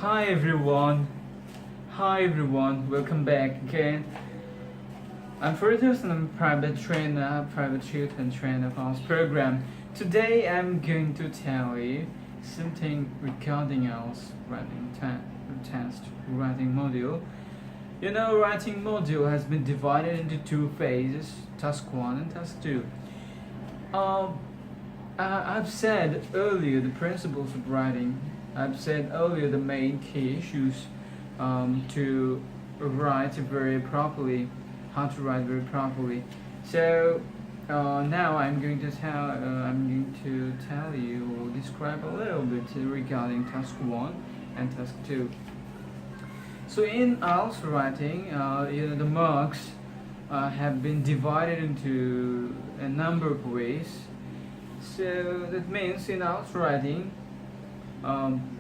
Hi everyone. Hi everyone. Welcome back again. I'm Fergus and I'm a private trainer, private tutor and trainer for this program. Today I'm going to tell you something regarding our writing test writing module. You know, writing module has been divided into two phases: task 1 and task 2. Um, I've said earlier the principles of writing. I've said earlier the main key issues to write very properly, how to write very properly. So now I'm going to tell you or describe a little bit regarding task 1 and task 2. So in IELTS writing, the marks have been divided into a number of ways. So that means in IELTS writing, um,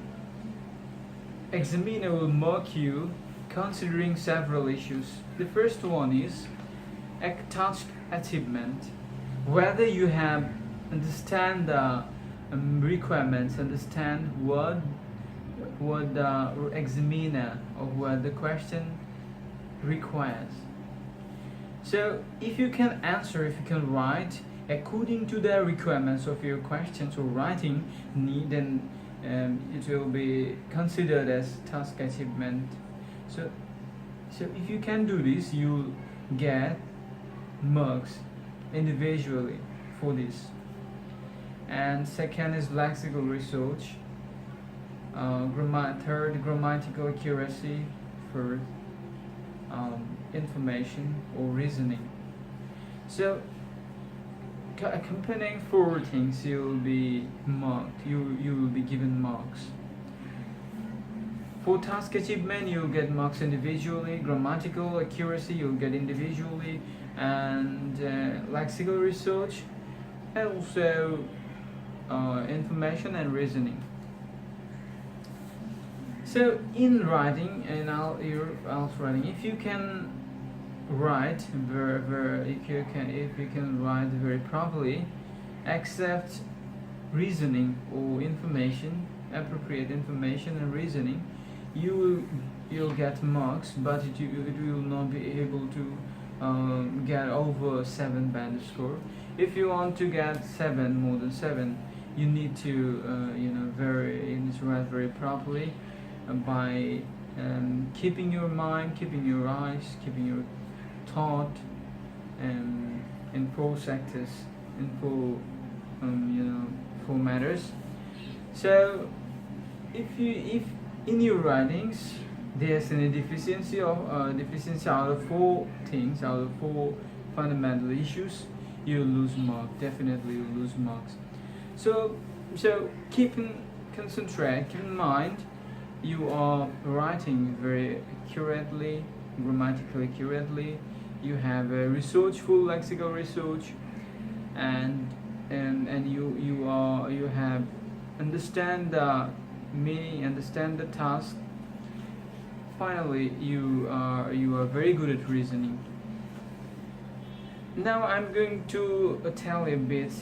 examiner will mark you considering several issues. The first one is a task achievement, whether you have understand the requirements, understand what the examiner or what the question requires. So if you can answer, if you can write according to the requirements of your questions or writing need, then it will be considered as task achievement. So, so if you can do this, you'll get marks individually for this. And second is lexical research. Third, grammatical accuracy. Fourth, information or reasoning. So accompanying four things, you will be marked. You will be given marks. For task achievement, you'll get marks individually. Grammatical accuracy, you'll get individually, and lexical research, and also information and reasoning. So in writing, in IELTS writing, if you can write if you can write very properly, accept reasoning or information, appropriate information and reasoning, you'll get marks, but it will not be able to get over 7 band score. If you want to get 7, more than 7, you need to you need to write very properly by keeping your mind, keeping your eyes, keeping your thought in four sectors, in four matters. So if in your writings there's any deficiency out of four things, out of four fundamental issues, you lose marks. Definitely you lose marks. So concentrate, keep in mind you are writing very accurately, grammatically accurately. You have a researchful lexical research, and you have understand the meaning, understand the task. Finally, you are very good at reasoning. Now I'm going to tell you a bit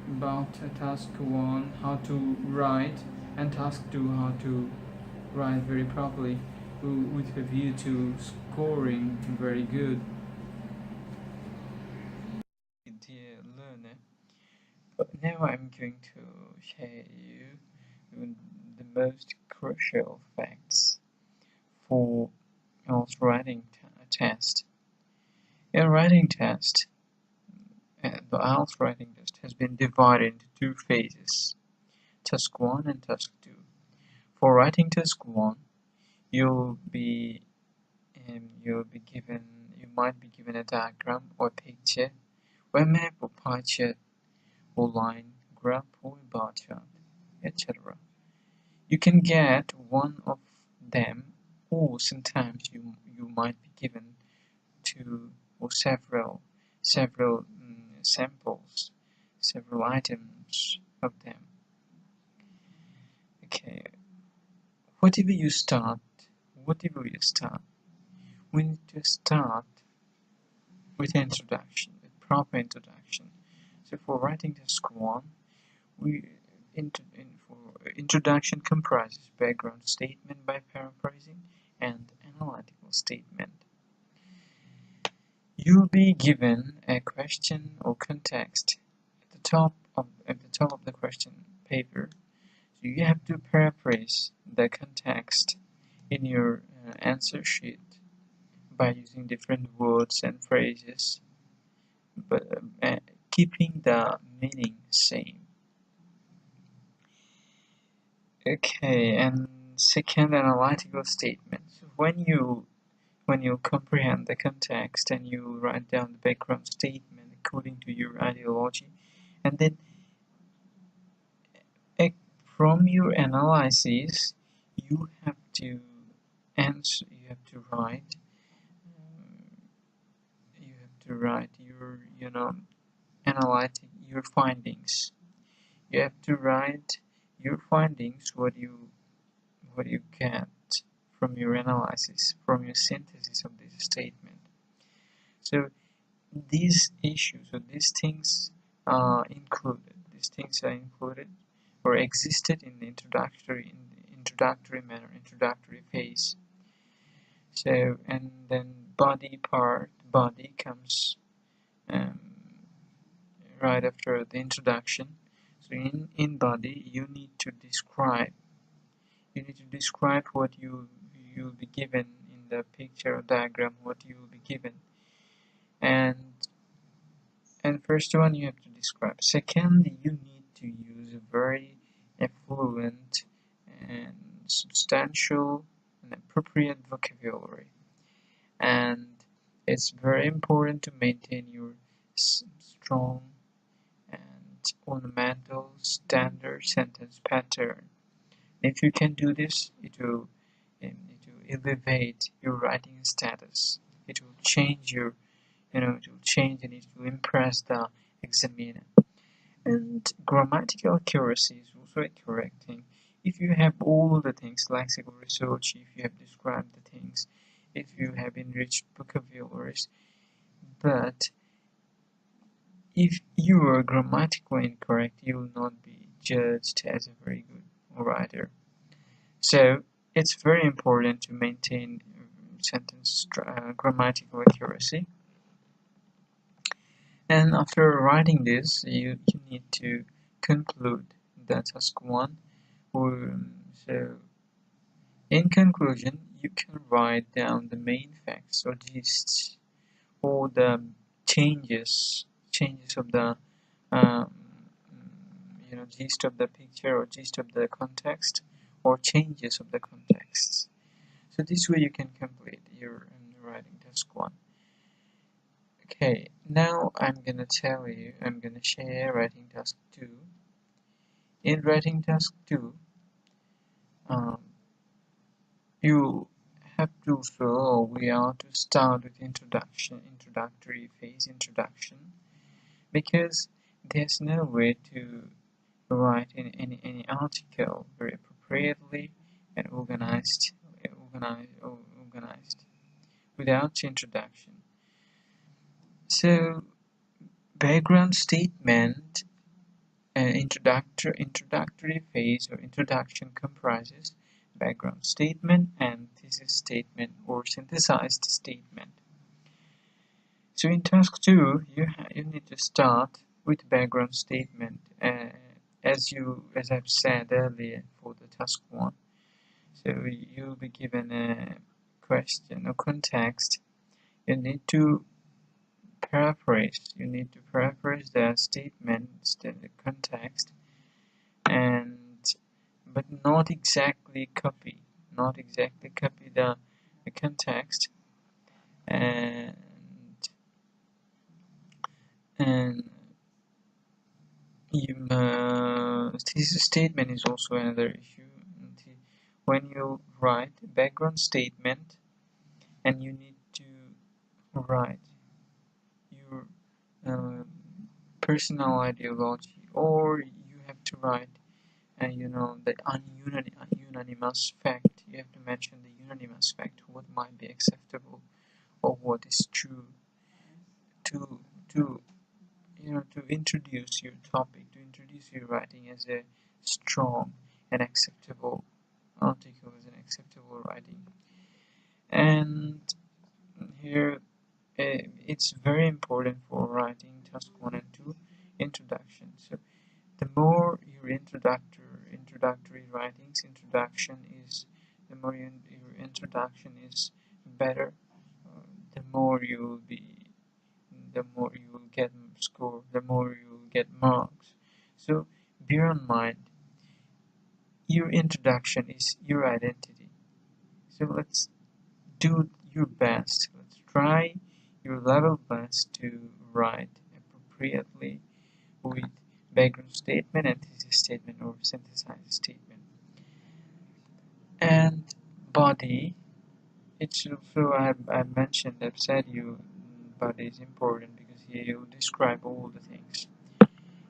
about task 1, how to write, and task 2, how to write very properly with a view to scoring very good. Dear learner, now I'm going to share you the most crucial facts for IELTS writing test. A writing test, the IELTS writing test has been divided into two phases, task 1 and task 2. For writing task 1, you might be given a diagram or picture, or a map or pie chart, or line, graph or bar chart, etc. You can get one of them, or sometimes you might be given two or several samples, several items of them. Okay, whatever you start, we need to start with an introduction, a proper introduction. So for writing task 1, Introduction comprises background statement by paraphrasing and analytical statement. You'll be given a question or context at the top of the question paper. So you have to paraphrase the context in your answer sheet by using different words and phrases, but keeping the meaning same. Okay, and second, analytical statements. When you comprehend the context and you write down the background statement according to your ideology, and then from your analysis, you have to answer. You have to write your analytic your findings. You have to write your findings, what you get from your analysis, from your synthesis of this statement. So these issues or these things are included. These things are included or existed in the introductory manner, introductory phase. So and then body comes right after the introduction. So in body you need to describe what you'll be given in the picture or diagram, what you will be given. And first one you have to describe. Secondly, you need to use a very fluent and substantial and appropriate vocabulary. And it's very important to maintain your strong and ornamental standard sentence pattern. If you can do this, it will elevate your writing status. It will change it will change and it will impress the examiner. And grammatical accuracy is also a correct thing. If you have all the things, lexical research, if you have described the things, if you have enriched vocabularies, but if you are grammatically incorrect, you will not be judged as a very good writer. So it's very important to maintain sentence grammatical accuracy. And after writing this, you need to conclude the task 1. So in conclusion, you can write down the main facts or gists or the changes of the um, gist of the picture or gist of the context or changes of the context. So this way you can complete your writing task 1. Okay, now I'm gonna share writing task 2. In writing task 2, you have to we are to start with introductory phase, introduction, because there's no way to write in any article very appropriately and organized without introduction. So background statement introductory phase or introduction comprises background statement and thesis statement or synthesized statement. So in task 2, you need to start with background statement as I've said earlier for the task 1. So you'll be given a question or context. You need to paraphrase the statement, the context, but not exactly copy the context, and thesis statement is also another issue. When you write background statement and you need to write your personal ideology, or you have to write the unanimous fact. You have to mention the unanimous fact, what might be acceptable or what is true, to introduce your topic, to introduce your writing as a strong and acceptable article is an acceptable writing. And here it's very important for writing task 1 and 2 introduction. So the more your introductory writings introduction is the more your introduction is better, the more you will be the more you will get score, the more you will get marks. So bear in mind, your introduction is your identity. So let's do your best. Let's try your level best to write appropriately with background statement, antithesis statement, or synthesizer statement. And body, it's also I mentioned, I've said you body is important because here you describe all the things.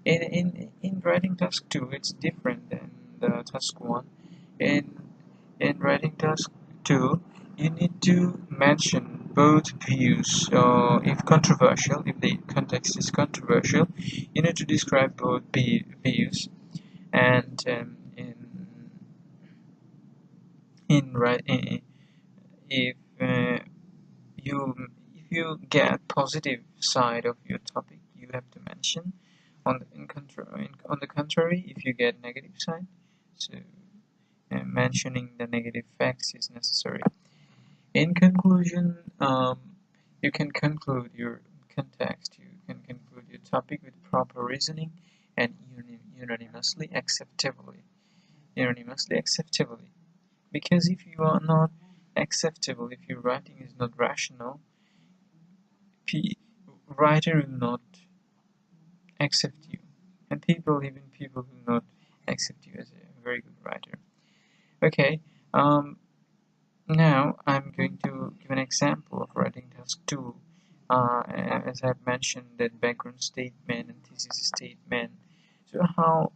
In writing task 2, it's different than the task 1. In writing task 2, you need to mention both views. If controversial, if the context is controversial, you need to describe both views. And if you if you get positive side of your topic, you have to mention. On the contrary, if you get negative side, so mentioning the negative facts is necessary. In conclusion, you can conclude your context, you can conclude your topic with proper reasoning and unanimously acceptably. Because if you are not acceptable, if your writing is not rational, writer will not accept you, and even people will not accept you as a very good writer. Okay, now I'm going to give an example of writing task 2. As I've mentioned, that background statement and thesis statement. So how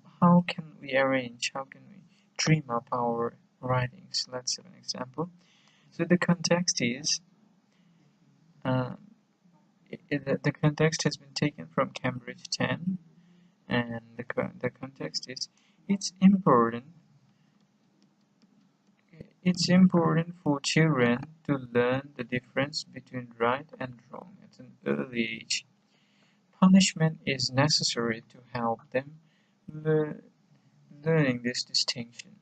can we arrange? How can we dream up our writings? Let's have an example. So the context is the context has been taken from Cambridge 10, and the context is it's important for children to learn the difference between right and wrong at an early age. Punishment is necessary to help them learning this distinction.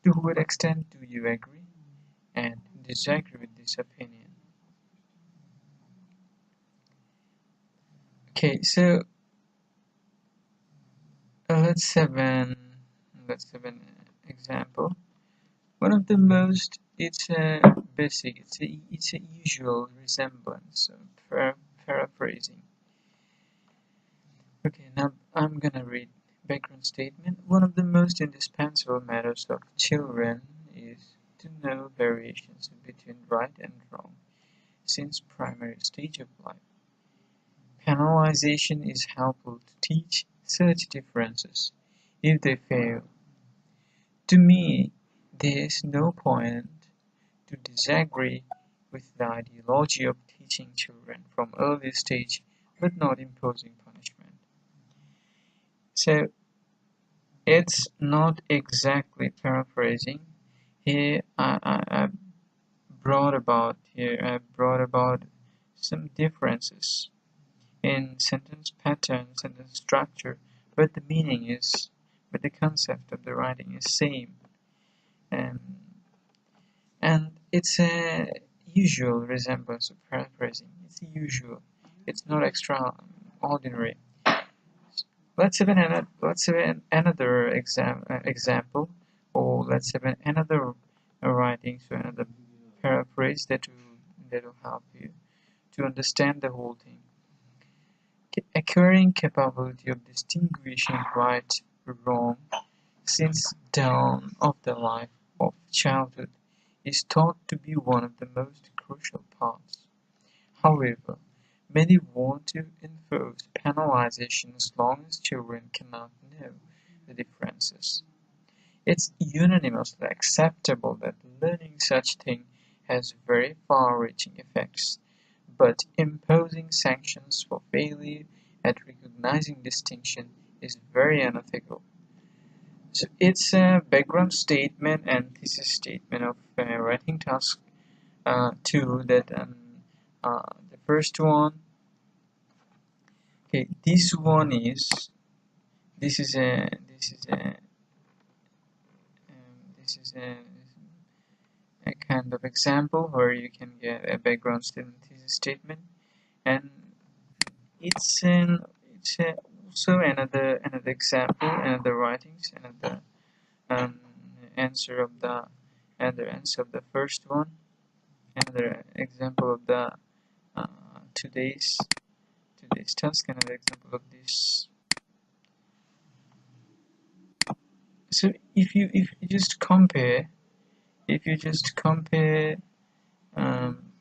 To what extent do you agree and disagree with this opinion? Okay, so let's have an example. One of the most, it's a basic, it's a usual resemblance, paraphrasing. Okay, now I'm gonna read background statement. One of the most indispensable matters of children is to know variations between right and wrong since primary stage of life. Penalization is helpful to teach such differences. If they fail, to me, there is no point to disagree with the ideology of teaching children from early stage but not imposing punishment. So it's not exactly paraphrasing. Here I brought about some differences in sentence pattern, sentence structure, but the concept of the writing is same. And it's a usual resemblance of paraphrasing. It's usual. It's not extraordinary. Let's have another example, or let's have another writing, so another paraphrase that will help you to understand the whole thing. Acquiring capability of distinguishing right from wrong since dawn of the life of childhood is thought to be one of the most crucial parts. However, many want to enforce penalization as long as children cannot know the differences. It's unanimously acceptable that learning such thing has very far-reaching effects, but imposing sanctions for failure at recognizing distinction is very unethical. So it's a background statement and thesis statement of writing task two that the first one. Okay, this is a this is a this is a kind of example where you can get a background statement thesis statement, and it's an it's also another example, another writings, another um, answer of the another answer of the first one, another example of the uh, today's today's task, another example of this. So if you just compare, if you just compare um,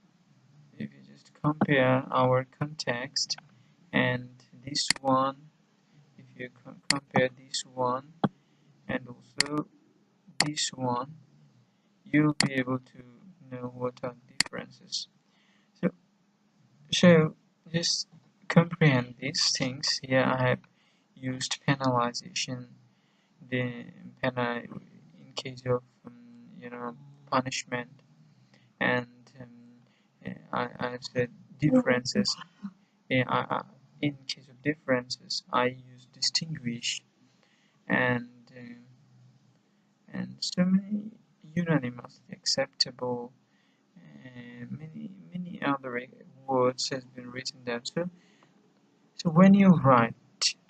if you just compare our context and this one, if you compare this one and also this one, you'll be able to know what are differences. So, so just comprehend these things. Here I have used penalization, the in case of punishment, and I said differences. In case of differences, I use distinguish and and so many unanimously acceptable, and many other words has been written down. So when you write,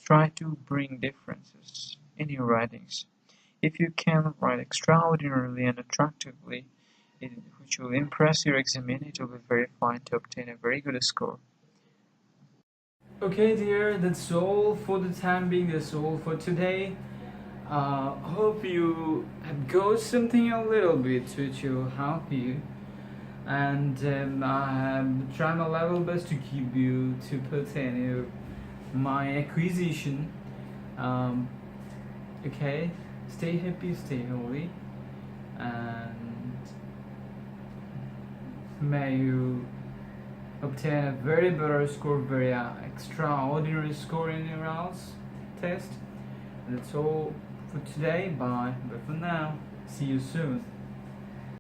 try to bring differences in your writings. If you can write extraordinarily and attractively, which will impress your examiner, it will be very fine to obtain a very good score. Okay, dear, that's all for the time being. That's all for today. Hope you have got something a little bit which will help you, and I have tried my level best to keep you to put in my acquisition. Um, okay, stay happy, stay healthy, and may you obtain a very better score, very extraordinary score in your IELTS test. And that's all for today. Bye. But for now, see you soon.